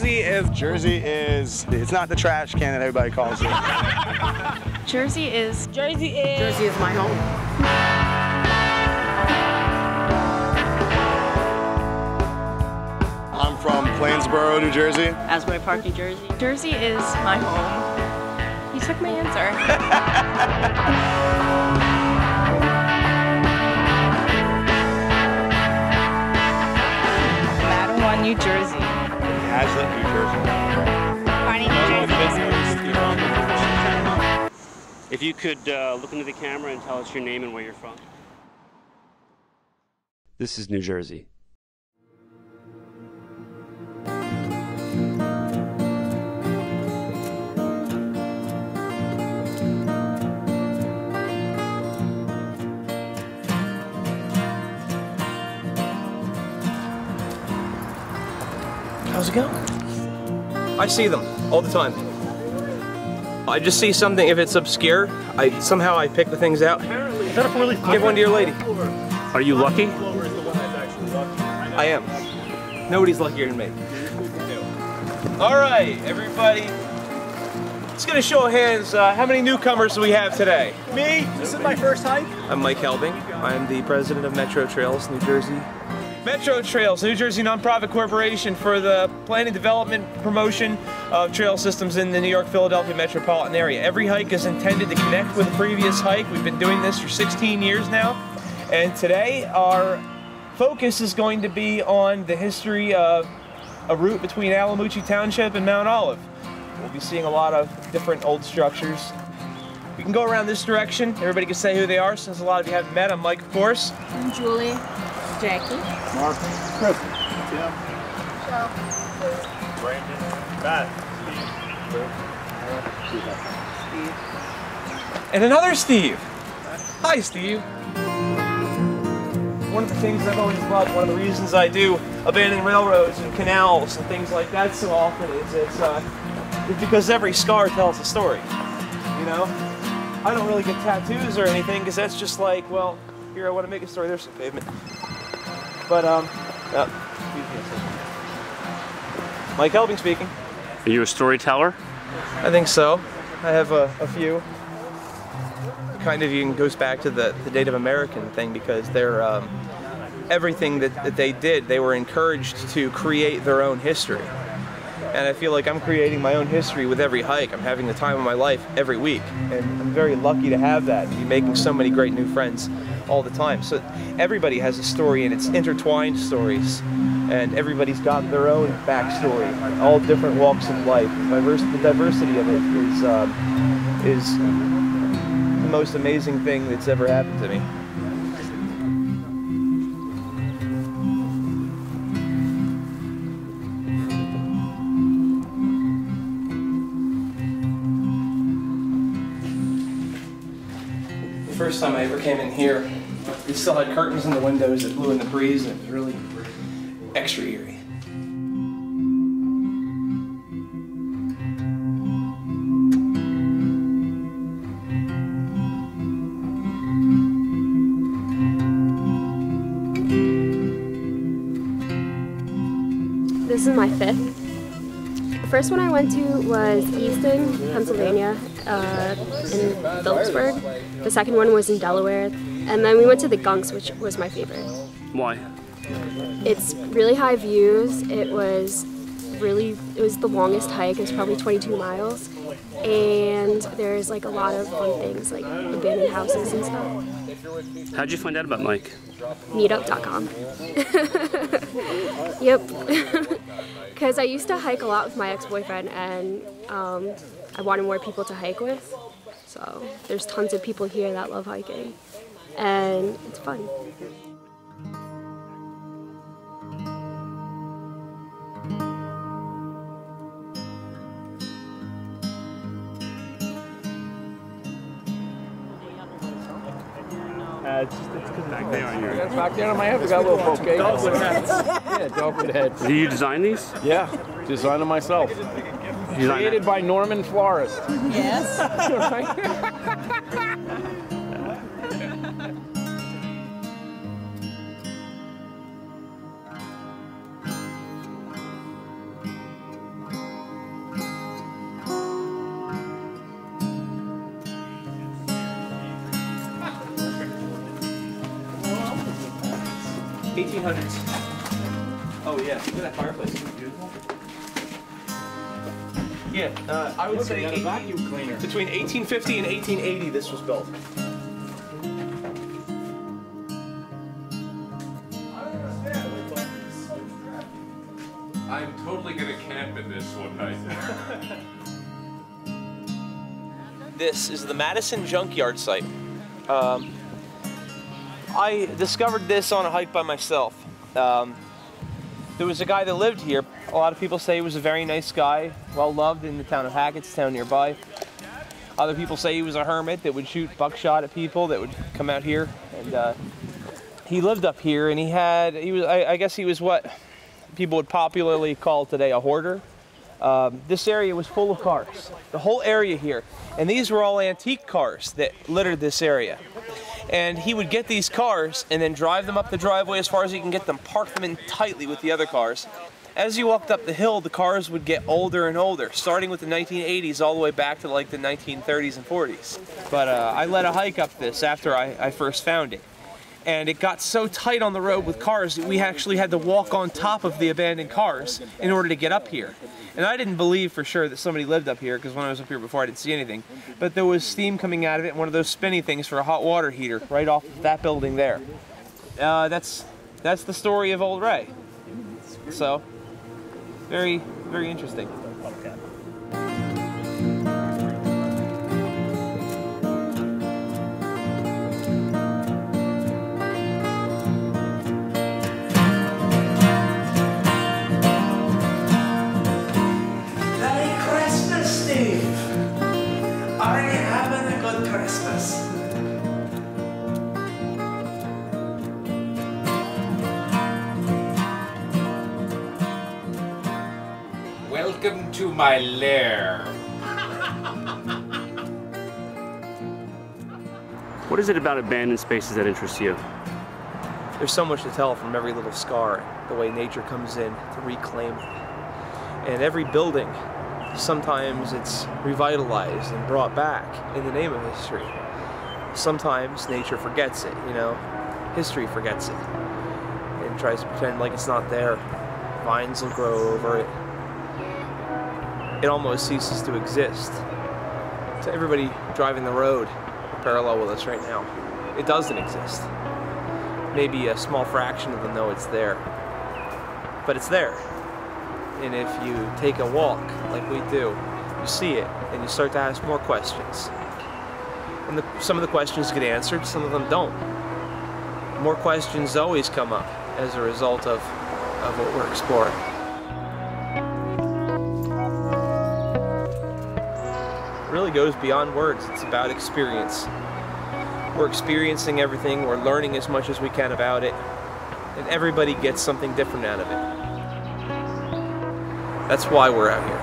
Jersey is, it's not the trash can that everybody calls it. Jersey is my home. I'm from Plainsboro, New Jersey. Asbury Park, New Jersey. Jersey is my home. You took my answer. Mattawa, New Jersey. Hazlet, New Jersey. Kearney, New Jersey. If you could look into the camera and tell us your name and where you're from. This is New Jersey. How's it going? I see them all the time. I just see something, if it's obscure, somehow I pick the things out. Give one to your lady. Are you lucky? I am. Nobody's luckier than me. All right, everybody. Let's get a show of hands. How many newcomers do we have today? Me. This is my first hike. I'm Mike Helbing. I'm the president of Metro Trails, New Jersey. Metro Trails, New Jersey nonprofit corporation for the planning, development, promotion of trail systems in the New York, Philadelphia metropolitan area. Every hike is intended to connect with a previous hike. We've been doing this for 16 years now. And today our focus is going to be on the history of a route between Allamucci Township and Mount Olive. We'll be seeing a lot of different old structures. We can go around this direction. Everybody can say who they are since a lot of you haven't met. I'm Mike, of course. I'm Julie. Jackie. Mark. Chris. Joe. Brandon. Matt. Steve. And another Steve. Hi, Steve. One of the things I've always loved, one of the reasons I do abandoned railroads and canals and things like that so often is it's because every scar tells a story. You know? I don't really get tattoos or anything because that's just like, well, here I want to make a story, there's some pavement. But, Mike Helbing speaking. Are you a storyteller? I think so. I have a few. Kind of even goes back to the Native American thing because they're, everything that they did, they were encouraged to create their own history. And I feel like I'm creating my own history with every hike. I'm having the time of my life every week. And I'm very lucky to have that and be making so many great new friends all the time. So everybody has a story and it's intertwined stories. And everybody's got their own backstory, all different walks of life. The diversity of it is the most amazing thing that's ever happened to me. The first time I ever came in here, we still had curtains in the windows that blew in the breeze, and it was really extra eerie. This is my fifth. The first one I went to was Easton, Pennsylvania, in Phillipsburg. The second one was in Delaware. And then we went to the Gunks, which was my favorite. Why? It's really high views. It was the longest hike. It was probably 22 miles. And there's like a lot of fun things, like abandoned houses and stuff. How'd you find out about Mike? Meetup.com. Yep. Because I used to hike a lot with my ex-boyfriend, and I wanted more people to hike with. So there's tons of people here that love hiking, and it's fun. It's because back there on your. That's back there on my head. We got a little bouquet. Dogwood heads. Yeah, dogwood heads. Did you design these? Yeah, designed them myself. Created by Norman Florist. Yes. 1800s. Oh yeah, look at that fireplace. Beautiful. Yeah, I would say vacuum cleaner. between 1850 and 1880 this was built. I'm totally gonna camp in this one night. This is the Madison Junkyard site. I discovered this on a hike by myself. There was a guy that lived here. A lot of people say he was a very nice guy, well loved in the town of Hackettstown nearby. Other people say he was a hermit that would shoot buckshot at people that would come out here. And he lived up here, and I guess he was what people would popularly call today a hoarder. This area was full of cars, the whole area here. And these were all antique cars that littered this area. And he would get these cars and then drive them up the driveway as far as he can get them, park them in tightly with the other cars. As you walked up the hill, the cars would get older and older, starting with the 1980s all the way back to like the 1930s and 40s. But I led a hike up this after I first found it. And it got so tight on the road with cars that we actually had to walk on top of the abandoned cars in order to get up here. And I didn't believe for sure that somebody lived up here, because when I was up here before I didn't see anything. But there was steam coming out of it, and one of those spinny things for a hot water heater right off that building there. That's the story of Old Ray. So, very, very interesting. Welcome to my lair. What is it about abandoned spaces that interests you? There's so much to tell from every little scar, the way nature comes in to reclaim it. And every building, sometimes it's revitalized and brought back in the name of history. Sometimes nature forgets it, you know, history forgets it and tries to pretend like it's not there. Vines will grow over it. It almost ceases to exist. To everybody driving the road parallel with us right now, it doesn't exist. Maybe a small fraction of them know it's there, but it's there. And if you take a walk like we do, you see it and you start to ask more questions. And some of the questions get answered, some of them don't. More questions always come up as a result of what we're exploring. It really goes beyond words. It's about experience. We're experiencing everything, we're learning as much as we can about it, and everybody gets something different out of it. That's why we're out here.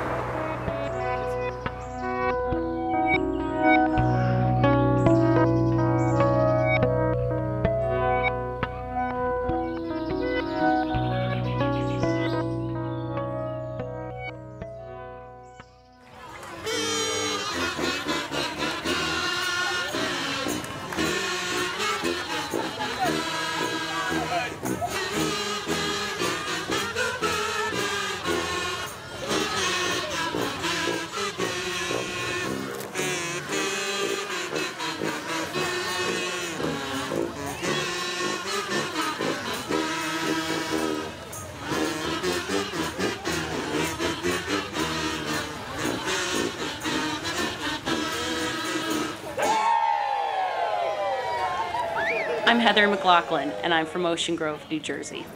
I'm Heather McLaughlin, and I'm from Ocean Grove, New Jersey.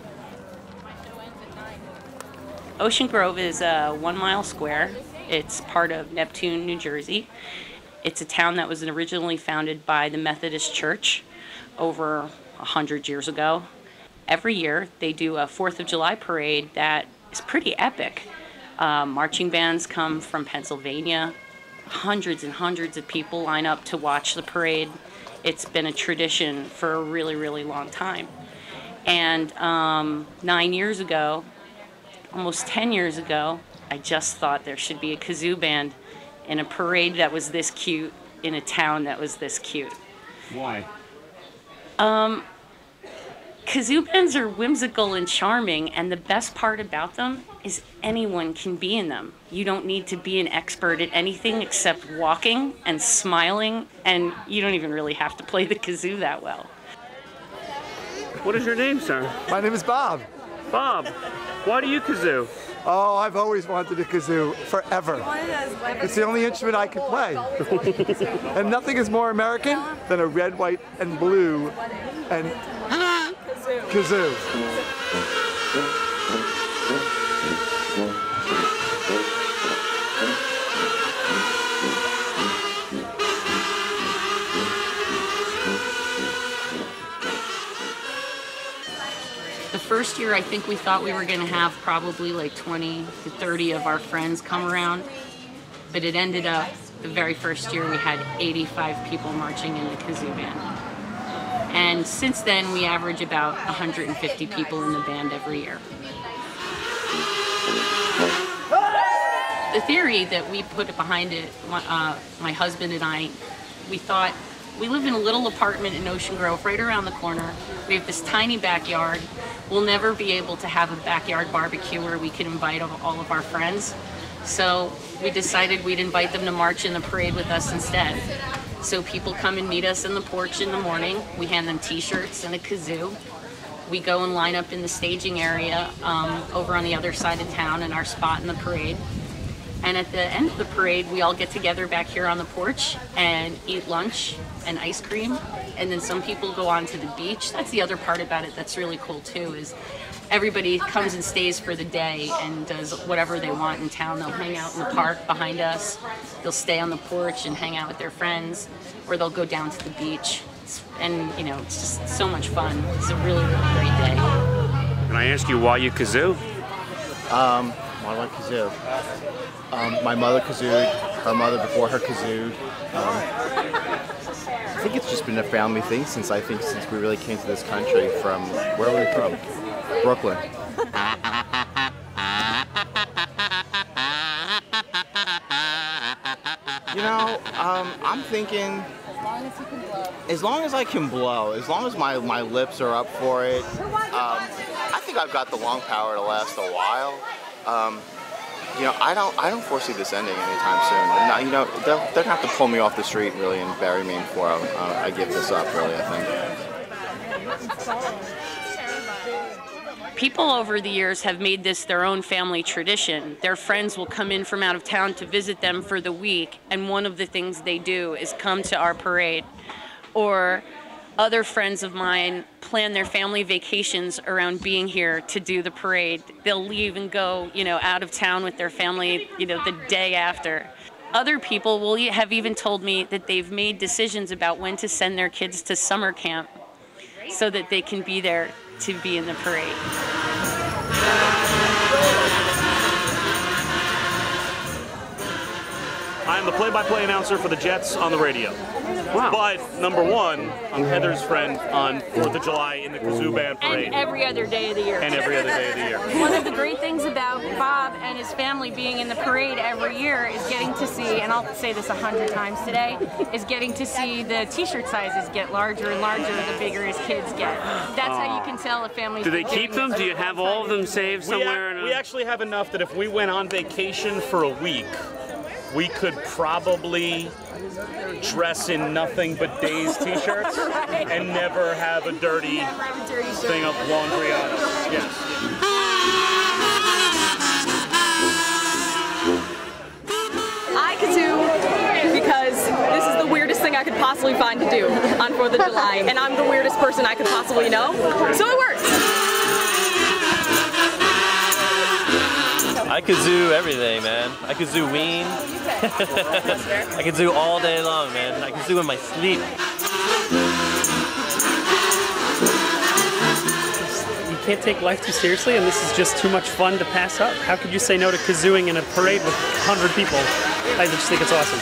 Ocean Grove is 1 mile square. It's part of Neptune, New Jersey. It's a town that was originally founded by the Methodist Church over 100 years ago. Every year they do a 4th of July parade that is pretty epic. Marching bands come from Pennsylvania. Hundreds and hundreds of people line up to watch the parade. It's been a tradition for a really, really long time. And 9 years ago, almost 10 years ago, I just thought there should be a kazoo band in a parade that was this cute, in a town that was this cute. Why? kazoo bands are whimsical and charming, and the best part about them is anyone can be in them. You don't need to be an expert at anything except walking and smiling, and you don't even really have to play the kazoo that well. What is your name, sir? My name is Bob. Bob, why do you kazoo? Oh, I've always wanted a kazoo forever. It's the only instrument I can play. And nothing is more American than a red, white, and blue and kazoo. The first year, I think we thought we were going to have probably like 20 to 30 of our friends come around, but it ended up, the very first year, we had 85 people marching in the kazoo band. And since then, we average about 150 people in the band every year. The theory that we put behind it, my husband and I, we thought, we live in a little apartment in Ocean Grove, right around the corner. We have this tiny backyard. We'll never be able to have a backyard barbecue where we can invite all of our friends. So we decided we'd invite them to march in the parade with us instead. So people come and meet us in the porch in the morning. We hand them t-shirts and a kazoo. We go and line up in the staging area over on the other side of town in our spot in the parade. And at the end of the parade, we all get together back here on the porch and eat lunch and ice cream. And then some people go on to the beach. That's the other part about it that's really cool too, is everybody comes and stays for the day and does whatever they want in town. They'll hang out in the park behind us. They'll stay on the porch and hang out with their friends, or they'll go down to the beach. And you know, it's just so much fun. It's a really, really great day. Can I ask you why you kazoo? Why do I kazoo? My mother kazooed, her mother before her kazooed. I think it's just been a family thing since we really came to this country from, where are we from? Brooklyn. You know, I'm thinking, as long as I can blow, as long as my lips are up for it, I think I've got the lung power to last a while. You know, I don't foresee this ending anytime soon. And, you know, they're gonna have to pull me off the street really and bury me before I give this up. Really, I think. People over the years have made this their own family tradition. Their friends will come in from out of town to visit them for the week, and one of the things they do is come to our parade. Or other friends of mine plan their family vacations around being here to do the parade. They'll leave and go, you know, out of town with their family, you know, the day after. Other people will have even told me that they've made decisions about when to send their kids to summer camp so that they can be there to be in the parade. I'm the play-by-play announcer for the Jets on the radio. Wow. But, number one, I'm Heather's friend on 4th of July in the Kazoo Band Parade. And every other day of the year. And every other day of the year. One of the great things about Bob and his family being in the parade every year is getting to see, and I'll say this 100 times today, is getting to see the t-shirt sizes get larger and larger the bigger his kids get. That's how you can tell a family. Do they keep them? Do you have all of them saved somewhere? We actually have enough that if we went on vacation for a week, we could probably dress in nothing but Days t-shirts and never have a dirty thing of laundry on us. Yes. I kazoo because this is the weirdest thing I could possibly find to do on 4th of July, and I'm the weirdest person I could possibly know, so it works. I kazoo everything, man. I kazoo ween. I kazoo all day long, man. I kazoo in my sleep. You can't take life too seriously, and this is just too much fun to pass up. How could you say no to kazooing in a parade with 100 people? I just think it's awesome.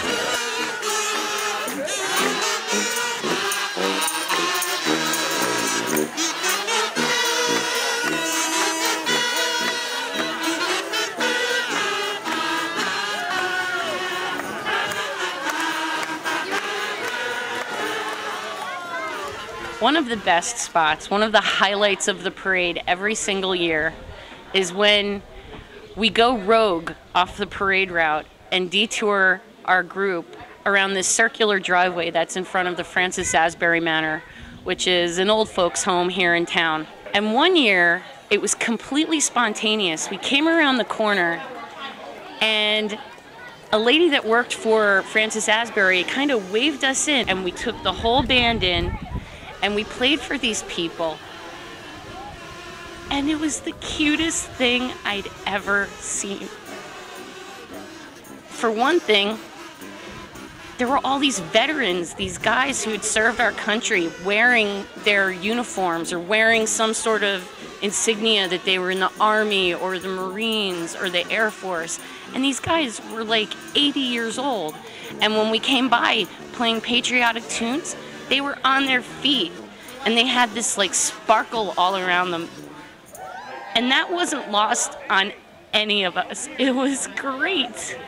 One of the best spots, one of the highlights of the parade every single year is when we go rogue off the parade route and detour our group around this circular driveway that's in front of the Francis Asbury Manor, which is an old folks' home here in town. And one year, it was completely spontaneous. We came around the corner and a lady that worked for Francis Asbury kind of waved us in, and we took the whole band in and we played for these people. And it was the cutest thing I'd ever seen. For one thing, there were all these veterans, these guys who had served our country wearing their uniforms or wearing some sort of insignia that they were in the Army or the Marines or the Air Force. And these guys were like 80 years old. And when we came by playing patriotic tunes, they were on their feet and they had this like sparkle all around them. And that wasn't lost on any of us. It was great.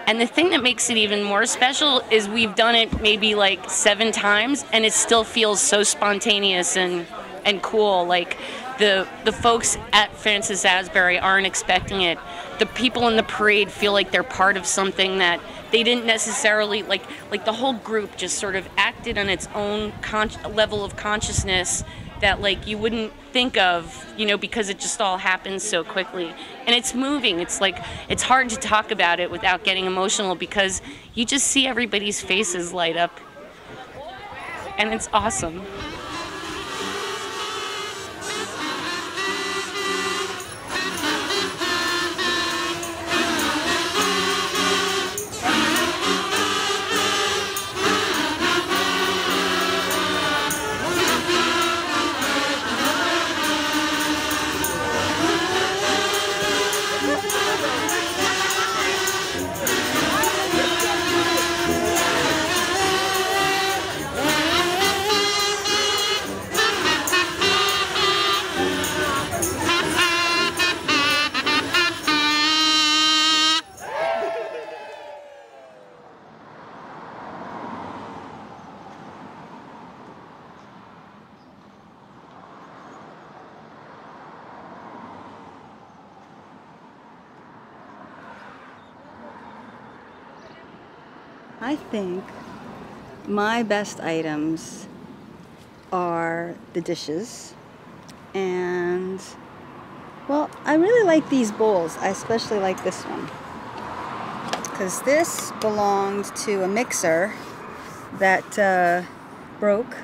And the thing that makes it even more special is we've done it maybe like 7 times and it still feels so spontaneous and cool. Like the folks at Francis Asbury aren't expecting it. The people in the parade feel like they're part of something that they didn't necessarily, like the whole group just sort of acted on its own level of consciousness that like you wouldn't think of, you know, because it just all happens so quickly. And it's moving. It's like, it's hard to talk about it without getting emotional because you just see everybody's faces light up. And it's awesome. I think my best items are the dishes, and well, I really like these bowls. I especially like this one because this belonged to a mixer that broke,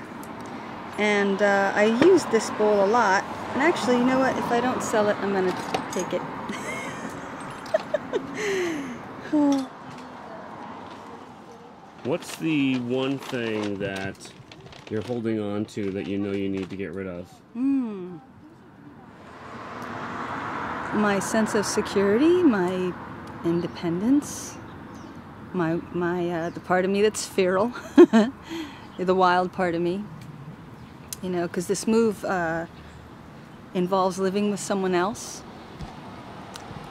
and I used this bowl a lot. And actually, you know what? If I don't sell it, I'm gonna take it. What's the one thing that you're holding on to that you know you need to get rid of? My sense of security, my independence, the part of me that's feral, the wild part of me. You know, because this move involves living with someone else.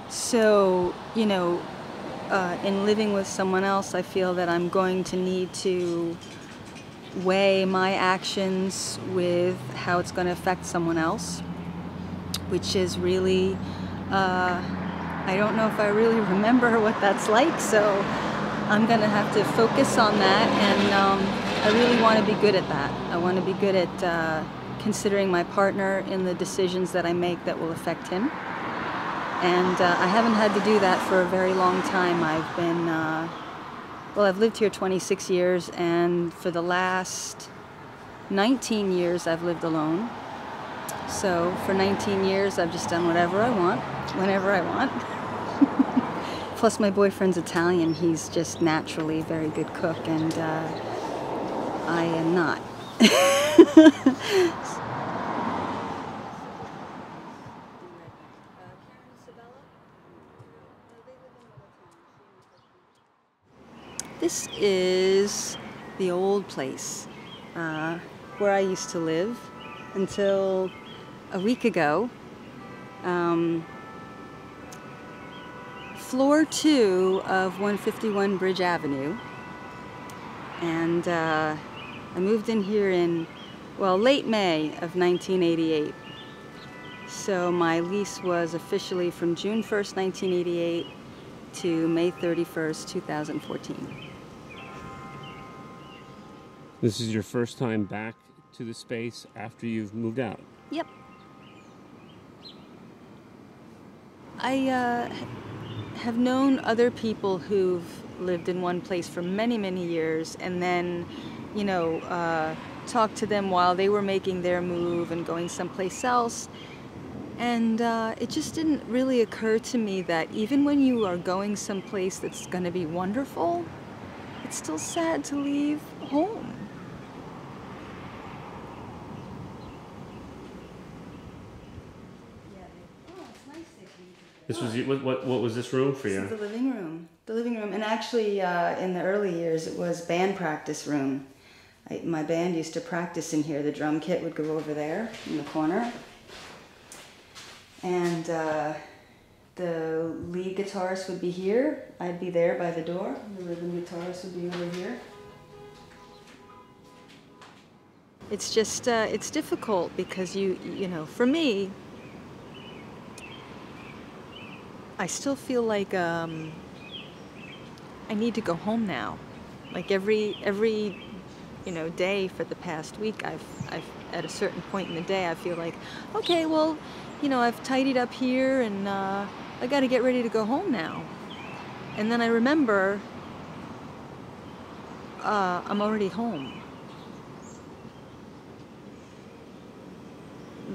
So, you know, in living with someone else, I feel that I'm going to need to weigh my actions with how it's going to affect someone else, which is really, I don't know if I really remember what that's like, so I'm going to have to focus on that, and I really want to be good at that. I want to be good at considering my partner in the decisions that I make that will affect him. And I haven't had to do that for a very long time. I've been, well, I've lived here 26 years, and for the last 19 years I've lived alone. So for 19 years I've just done whatever I want, whenever I want. Plus my boyfriend's Italian. He's just naturally a very good cook, and I am not. This is the old place where I used to live until a week ago. Floor 2 of 151 Bridge Avenue. And I moved in here in, well, late May of 1988. So my lease was officially from June 1st, 1988 to May 31st, 2014. This is your first time back to the space after you've moved out? Yep. I have known other people who've lived in one place for many, many years, and then, you know, talked to them while they were making their move and going someplace else. And it just didn't really occur to me that even when you are going someplace that's going to be wonderful, it's still sad to leave home. This was what was this room for you? This is the living room. The living room, and actually in the early years it was band practice room. My band used to practice in here. The drum kit would go over there in the corner, and the lead guitarist would be here. I'd be there by the door. The rhythm guitarist would be over here. It's just it's difficult because you know, for me, I still feel like I need to go home now. Like every you know, day for the past week, I've at a certain point in the day I feel like, okay, well, you know, I've tidied up here and I got to get ready to go home now. And then I remember I'm already home.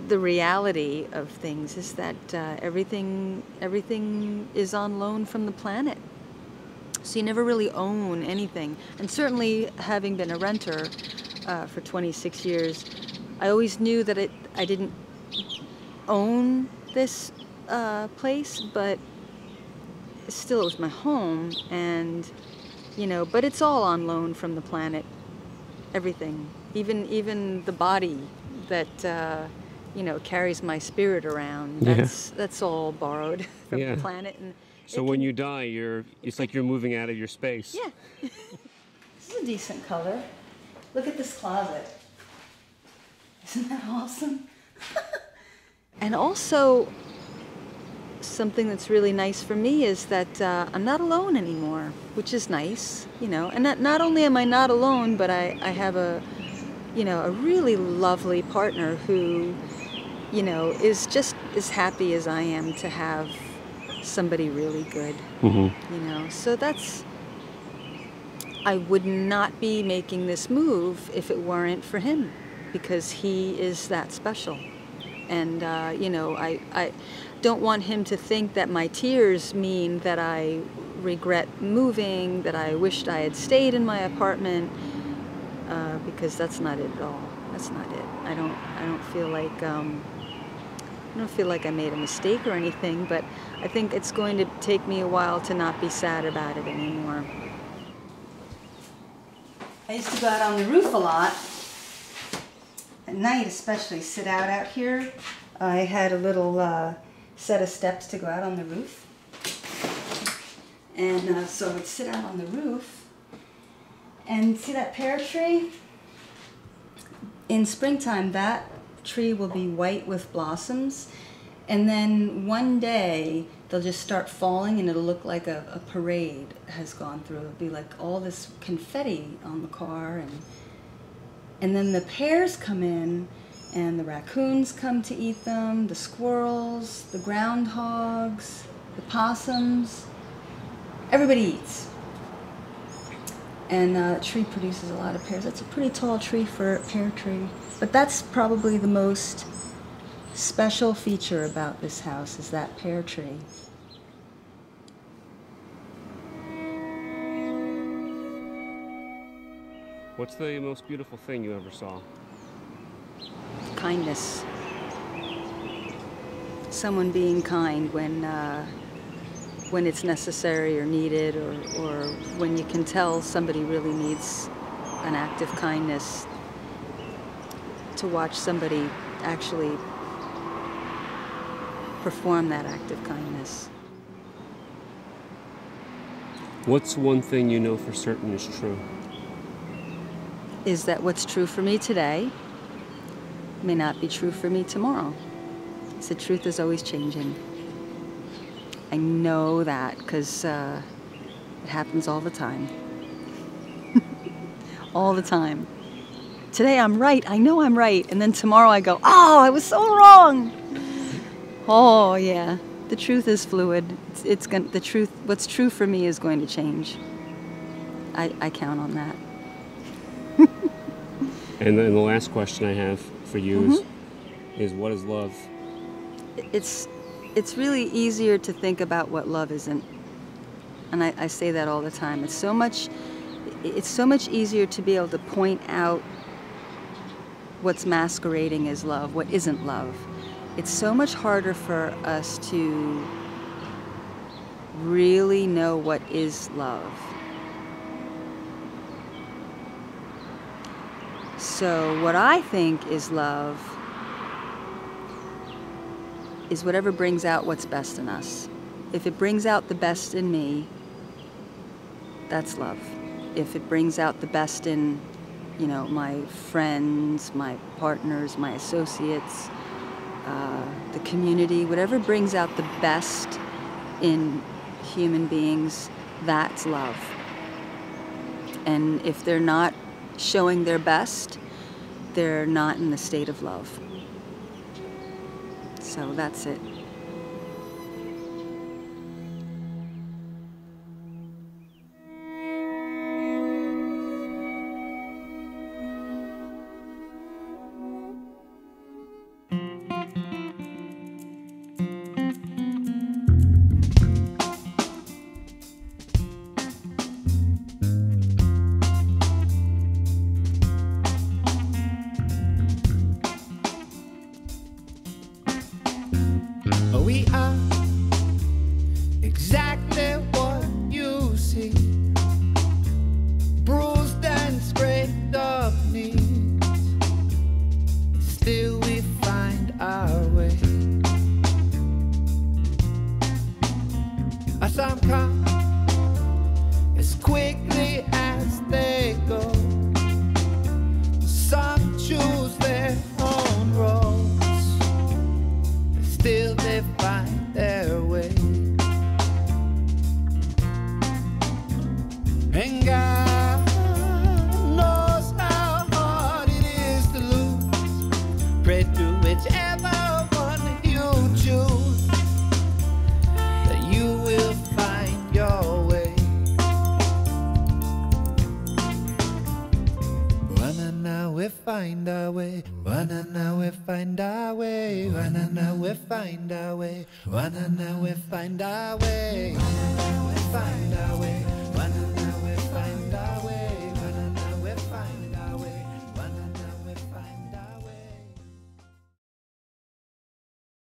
The reality of things is that everything is on loan from the planet. So you never really own anything. And certainly, having been a renter for 26 years, I always knew that I didn't own this place, but still it was my home. And you know, but it's all on loan from the planet. Everything, even the body that. You know, carries my spirit around. That's all borrowed from the planet. And so when you die, it's like you're moving out of your space. Yeah. This is a decent color. Look at this closet. Isn't that awesome? And also, something that's really nice for me is that I'm not alone anymore, which is nice, you know. And not only am I not alone, but I have a really lovely partner who, you know, is just as happy as I am to have somebody really good, you know. So I would not be making this move if it weren't for him, because he is that special. And, you know, I don't want him to think that my tears mean that I regret moving, that I wished I had stayed in my apartment, because that's not it at all. That's not it. I don't feel like I made a mistake or anything, but I think it's going to take me a while to not be sad about it anymore. I used to go out on the roof a lot. At night especially, sit out here. I had a little set of steps to go out on the roof. And so I would sit out on the roof and see that pear tree? In springtime, that tree will be white with blossoms, and then one day they'll just start falling and it'll look like a parade has gone through. It'll be like all this confetti on the car, and then the pears come in and the raccoons come to eat them, the squirrels, the groundhogs, the possums. Everybody eats. And the tree produces a lot of pears. That's a pretty tall tree for a pear tree. But that's probably the most special feature about this house, is that pear tree. What's the most beautiful thing you ever saw? Kindness. Someone being kind when it's necessary or needed, or when you can tell somebody really needs an act of kindness. To watch somebody actually perform that act of kindness. What's one thing you know for certain is true? is that what's true for me today may not be true for me tomorrow. So truth is always changing. I know that because it happens all the time. All the time. Today I'm right, I know I'm right, and then tomorrow I go, oh, I was so wrong. Oh yeah, the truth is fluid. The truth, what's true for me is going to change. I count on that. And then the last question I have for you is what is love? It's really easier to think about what love isn't. And I say that all the time. It's so much easier to be able to point out what's masquerading as love, what isn't love. It's so much harder for us to really know what is love. So what I think is love is whatever brings out what's best in us. If it brings out the best in me, that's love. If it brings out the best in, you know, my friends, my partners, my associates, the community, whatever brings out the best in human beings, that's love. And if they're not showing their best, they're not in the state of love. So that's it. We are exactly what you see, bruised and scraped up knees. Still we find our way. Some come as quickly as they go. Some choose their own roads. Still they find their way. And God knows how hard it is to lose. Pray to whichever one you choose, that you will find your way. Now we find our way. Now we find our way. Now we find our way. Now we find our way. Now we find our way.